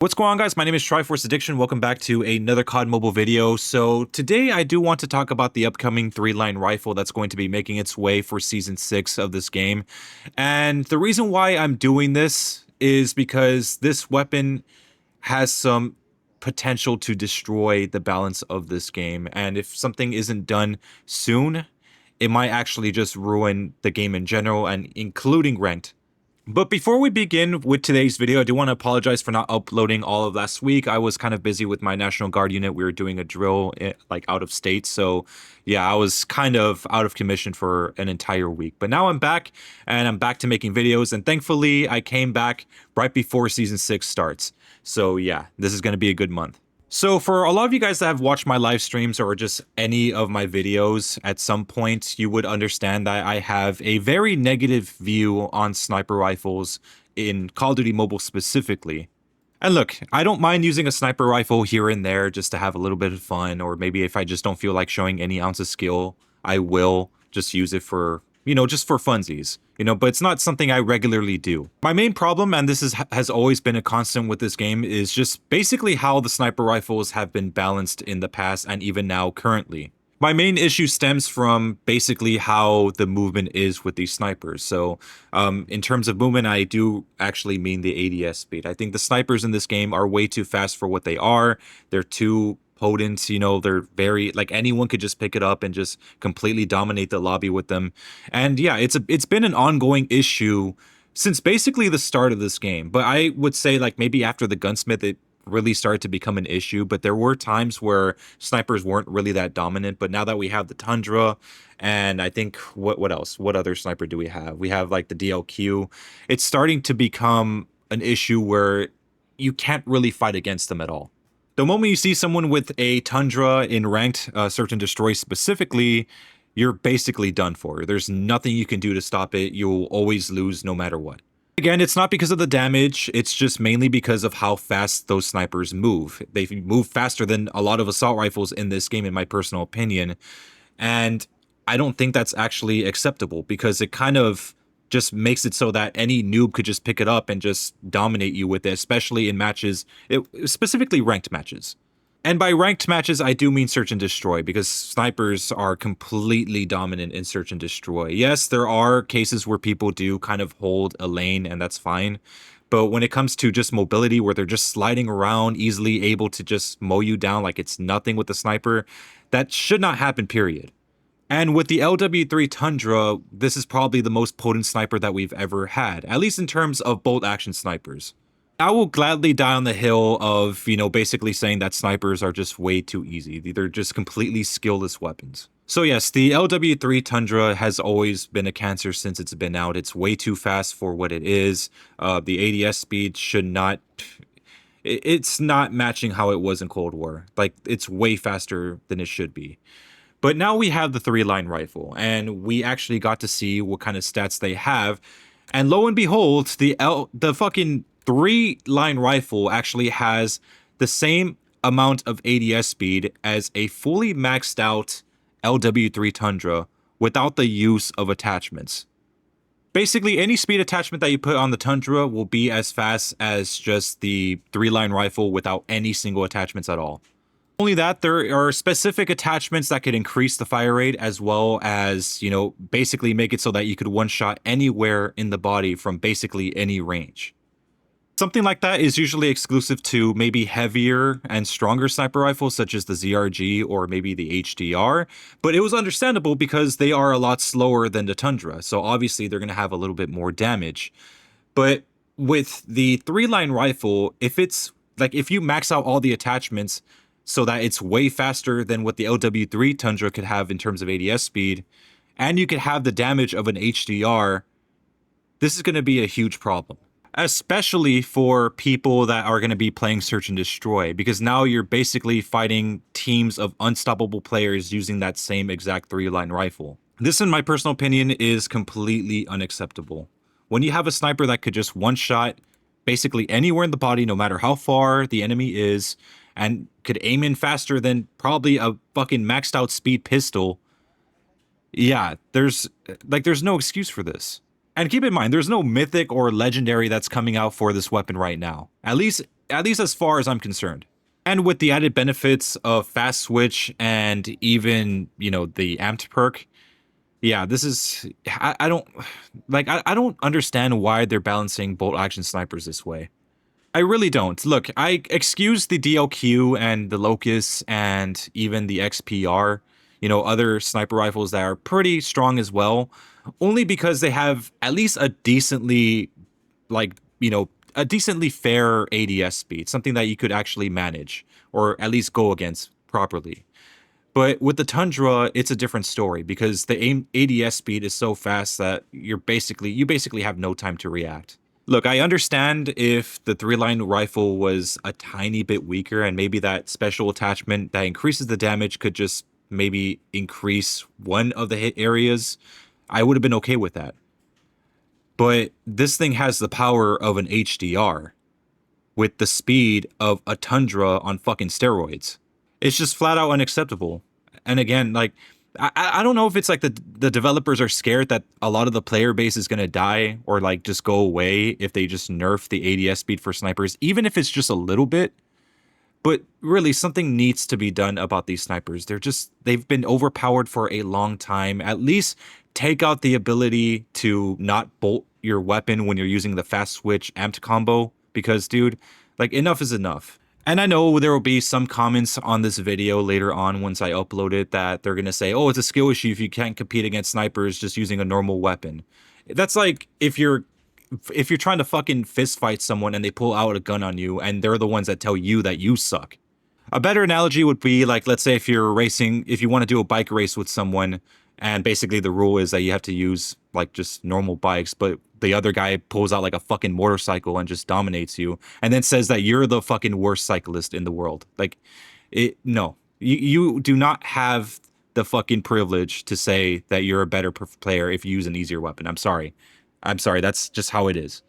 What's going on, guys? My name is Triforce Addiction. Welcome back to another COD Mobile video. So today I do want to talk about the upcoming 3-line rifle that's going to be making its way for Season 6 of this game. And the reason why I'm doing this is because this weapon has some potential to destroy the balance of this game. And if something isn't done soon, it might actually just ruin the game in general, and including ranked. But before we begin with today's video, I do want to apologize for not uploading all of last week. I was kind of busy with my National Guard unit. We were doing a drill like out of state. So yeah, I was kind of out of commission for an entire week. But now I'm back, and I'm back to making videos. And thankfully, I came back right before Season 6 starts. So yeah, this is going to be a good month. So for a lot of you guys that have watched my live streams or just any of my videos at some point, you would understand that I have a very negative view on sniper rifles in Call of Duty Mobile specifically. And look, I don't mind using a sniper rifle here and there just to have a little bit of fun, or maybe if I just don't feel like showing any ounce of skill, I will just use it for, just for funsies. But it's not something I regularly do. My main problem, and this has always been a constant with this game, is just basically how the sniper rifles have been balanced in the past and even now currently. My main issue stems from basically how the movement is with these snipers. So in terms of movement, I do actually mean the ADS speed. I think the snipers in this game are way too fast for what they are. They're too potent, they're very, like, anyone could just pick it up and just completely dominate the lobby with them. And yeah, it's been an ongoing issue since basically the start of this game. But I would say, like, maybe after the gunsmith, it really started to become an issue. But there were times where snipers weren't really that dominant. But now that we have the Tundra, and I think what else? What other sniper do we have? We have like the DLQ. It's starting to become an issue where you can't really fight against them at all. The moment you see someone with a Tundra in ranked search and destroy specifically, you're basically done for. There's nothing you can do to stop it. You'll always lose no matter what. Again, it's not because of the damage. It's just mainly because of how fast those snipers move. They move faster than a lot of assault rifles in this game, in my personal opinion. And I don't think that's actually acceptable, because it kind of just makes it so that any noob could just pick it up and just dominate you with it, especially in matches, specifically ranked matches. And by ranked matches, I do mean search and destroy, because snipers are completely dominant in search and destroy. Yes, there are cases where people do kind of hold a lane, and that's fine. But when it comes to just mobility, where they're just sliding around, easily able to just mow you down like it's nothing with the sniper, that should not happen, period. And with the LW3 Tundra, this is probably the most potent sniper that we've ever had, at least in terms of bolt action snipers. I will gladly die on the hill of, basically saying that snipers are just way too easy. They're just completely skillless weapons. So yes, the LW3 Tundra has always been a cancer since it's been out. It's way too fast for what it is. The ADS speed should not... It's not matching how it was in Cold War. Like, it's way faster than it should be. But now we have the 3-line rifle, and we actually got to see what kind of stats they have. And lo and behold, the fucking 3-line rifle actually has the same amount of ADS speed as a fully maxed out LW3 Tundra without the use of attachments. Basically, any speed attachment that you put on the Tundra will be as fast as just the 3-line rifle without any single attachments at all. Only that, there are specific attachments that could increase the fire rate, as well as, basically make it so that you could one-shot anywhere in the body from basically any range. Something like that is usually exclusive to maybe heavier and stronger sniper rifles, such as the ZRG or maybe the HDR, but it was understandable because they are a lot slower than the Tundra, so obviously they're going to have a little bit more damage. But with the 3-line rifle, if you max out all the attachments so that it's way faster than what the LW3 Tundra could have in terms of ADS speed, and you could have the damage of an HDR, this is going to be a huge problem. Especially for people that are going to be playing search and destroy, because now you're basically fighting teams of unstoppable players using that same exact 3-line rifle. This, in my personal opinion, is completely unacceptable. When you have a sniper that could just one-shot basically anywhere in the body, no matter how far the enemy is, and could aim in faster than probably a fucking maxed out speed pistol, yeah, there's no excuse for this. And keep in mind, there's no mythic or legendary that's coming out for this weapon right now. At least at least as far as I'm concerned. And with the added benefits of fast switch and even, the amped perk, yeah, this is I don't like I don't understand why they're balancing bolt action snipers this way. I really don't. Look, I excuse the DLQ and the Locust and even the XPR, other sniper rifles that are pretty strong as well, only because they have at least a decently, like, a decently fair ADS speed, something that you could actually manage or at least go against properly. But with the Tundra, it's a different story because the ADS speed is so fast that you basically have no time to react. Look, I understand if the three-line rifle was a tiny bit weaker and maybe that special attachment that increases the damage could just maybe increase one of the hit areas. I would have been okay with that. But this thing has the power of an HDR with the speed of a Tundra on fucking steroids. It's just flat out unacceptable. And again, like, I don't know if it's like the developers are scared that a lot of the player base is gonna die or like just go away if they just nerf the ADS speed for snipers, even if it's just a little bit. But really, something needs to be done about these snipers. They've been overpowered for a long time. At least take out the ability to not bolt your weapon when you're using the fast switch amped combo. Because, dude, like, enough is enough. And I know there will be some comments on this video later on once I upload it that they're going to say, oh, it's a skill issue if you can't compete against snipers just using a normal weapon. That's like if you're trying to fucking fist fight someone and they pull out a gun on you and they're the ones that tell you that you suck. A better analogy would be like, let's say if you want to do a bike race with someone and basically the rule is that you have to use like just normal bikes, but the other guy pulls out like a fucking motorcycle and just dominates you and then says that you're the fucking worst cyclist in the world. Like, no, you do not have the fucking privilege to say that you're a better player if you use an easier weapon. I'm sorry. That's just how it is.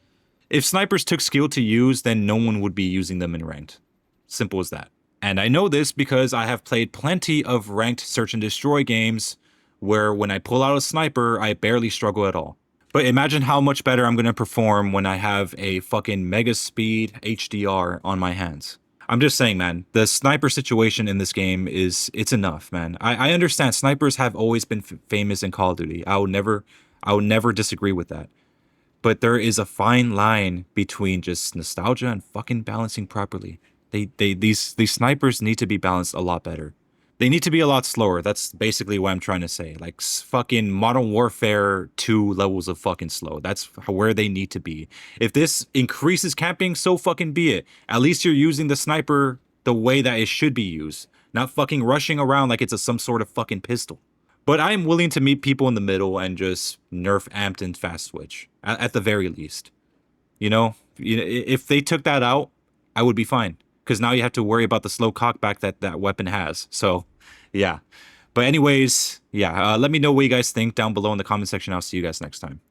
If snipers took skill to use, then no one would be using them in ranked. Simple as that. And I know this because I have played plenty of ranked search and destroy games where when I pull out a sniper, I barely struggle at all. But imagine how much better I'm going to perform when I have a fucking mega speed HDR on my hands. I'm just saying, man, the sniper situation in this game it's enough, man. I understand snipers have always been famous in Call of Duty. I would never disagree with that. But there is a fine line between just nostalgia and fucking balancing properly. These snipers need to be balanced a lot better. They need to be a lot slower. That's basically what I'm trying to say. Like fucking Modern Warfare 2 levels of fucking slow. That's where they need to be. If this increases camping, so fucking be it. At least you're using the sniper the way that it should be used. Not fucking rushing around like it's some sort of fucking pistol. But I am willing to meet people in the middle and just nerf amped and fast switch at the very least. If they took that out, I would be fine because now you have to worry about the slow cockback that weapon has. So, yeah. But anyways, yeah. Let me know what you guys think down below in the comment section. I'll see you guys next time.